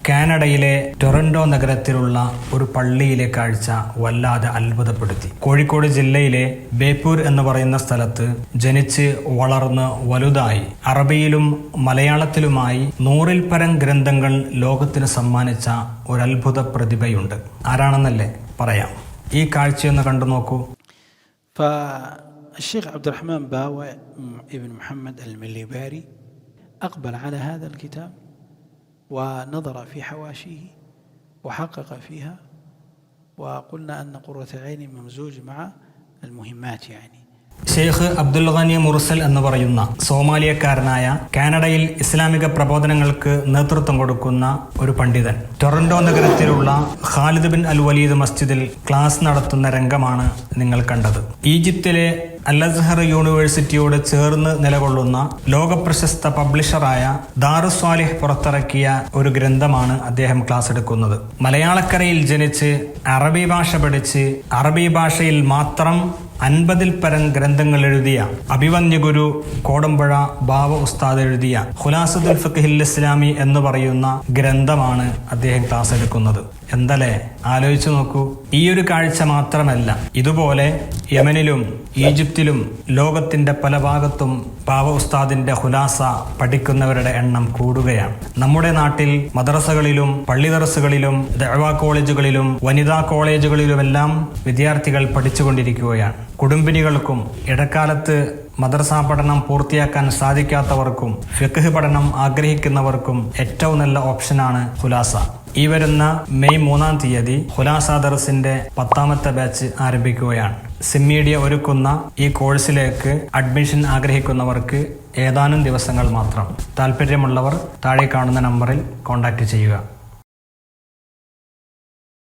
കാനഡയിലെ ടൊറന്റോ നഗരത്തിലുള്ള ഒരു പള്ളിയിലെ കാഴ്ച വല്ലാതെ അത്ഭുതപ്പെടുത്തി. കോഴിക്കോട് ജില്ലയിലെ ബേപ്പൂർ എന്ന് പറയുന്ന സ്ഥലത്ത് ജനിച്ച് വളർന്ന് വലുതായി അറബിയിലും മലയാളത്തിലുമായി 100-ൽ പരം ഗ്രന്ഥങ്ങൾ ലോകത്തിന് സമ്മാനിച്ച ഒരു അത്ഭുത പ്രതിഭയുണ്ട്. ആരാണെന്നല്ലേ പറയാം. ഈ കാഴ്ചയൊന്ന് കണ്ടു നോക്കൂ. الشيخ عبد الرحمن باوع ابن محمد المليباري أقبل على هذا الكتاب ونظر في حواشيه وحقق فيها، وقلنا أن قرة العين ممزوج مع المهمات. ഷെയ്ഖ് അബ്ദുൽ ഗനി മുർസൽ എന്ന് പറയുന്ന സോമാലിയക്കാരനായ കാനഡയിൽ ഇസ്ലാമിക പ്രബോധനങ്ങൾക്ക് നേതൃത്വം കൊടുക്കുന്ന ഒരു പണ്ഡിതൻ ടൊറന്റോ നഗരത്തിലുള്ള ഖാലിദ് ബിൻ അൽ വലീദ് മസ്ജിദിൽ ക്ലാസ് നടത്തുന്ന രംഗമാണ് നിങ്ങൾ കണ്ടത്. ഈജിപ്തിലെ അൽ അസ്ഹർ യൂണിവേഴ്സിറ്റിയോട് ചേർന്ന് നിലകൊള്ളുന്ന ലോകപ്രശസ്ത പബ്ലിഷറായ ദാറുസ്വാലിഹ് പുറത്തിറക്കിയ ഒരു ഗ്രന്ഥമാണ് അദ്ദേഹം ക്ലാസ് എടുക്കുന്നത്. മലയാളക്കരയിൽ ജനിച്ച് അറബി ഭാഷ പഠിച്ച് അറബി ഭാഷയിൽ മാത്രം 50-ൽ പരം ഗ്രന്ഥങ്ങൾ എഴുതിയ അഭിവന്യ ഗുരു കോടമ്പുഴ ബാവ ഉസ്താദ് എഴുതിയ ഖുലാസത്തുൽ ഫിഖ്ഹിൽ ഇസ്ലാമി എന്ന് പറയുന്ന ഗ്രന്ഥമാണ് അദ്ദേഹം ക്ലാസ് എടുക്കുന്നത്. എന്തല്ലേ, ആലോചിച്ചു നോക്കൂ. ഈ ഒരു കാഴ്ച മാത്രമല്ല, ഇതുപോലെ യമനിലും ഈജിപ്തിലും ലോകത്തിന്റെ പല ഭാഗത്തും ബാവ ഉസ്താദിന്റെ ഖുലാസ പഠിക്കുന്നവരുടെ എണ്ണം കൂടുകയാണ്. നമ്മുടെ നാട്ടിൽ മദ്രസകളിലും പള്ളി ദർസുകളിലും ദഅ്വാ കോളേജുകളിലും വനിതാ കോളേജുകളിലുമെല്ലാം വിദ്യാർത്ഥികൾ പഠിച്ചുകൊണ്ടിരിക്കുകയാണ്. കുടുംബിനികൾക്കും ഇടക്കാലത്ത് മദ്രസ പഠനം പൂർത്തിയാക്കാൻ സാധിക്കാത്തവർക്കും ഫിഖ്ഹ് പഠനം ആഗ്രഹിക്കുന്നവർക്കും ഏറ്റവും നല്ല ഓപ്ഷനാണ് ഖുലാസ. ഈ വരുന്ന മെയ് 3-ാം തീയതി ഖുലാസ ദർസിന്റെ 10ാമത്തെ ബാച്ച് ആരംഭിക്കുകയാണ്. സിമ്മീഡിയ ഒരുക്കുന്ന ഈ കോഴ്സിലേക്ക് അഡ്മിഷൻ ആഗ്രഹിക്കുന്നവർക്ക് ഏതാനും ദിവസങ്ങൾ മാത്രം. താല്പര്യമുള്ളവർ താഴെ കാണുന്ന നമ്പറിൽ കോൺടാക്ട് ചെയ്യുക.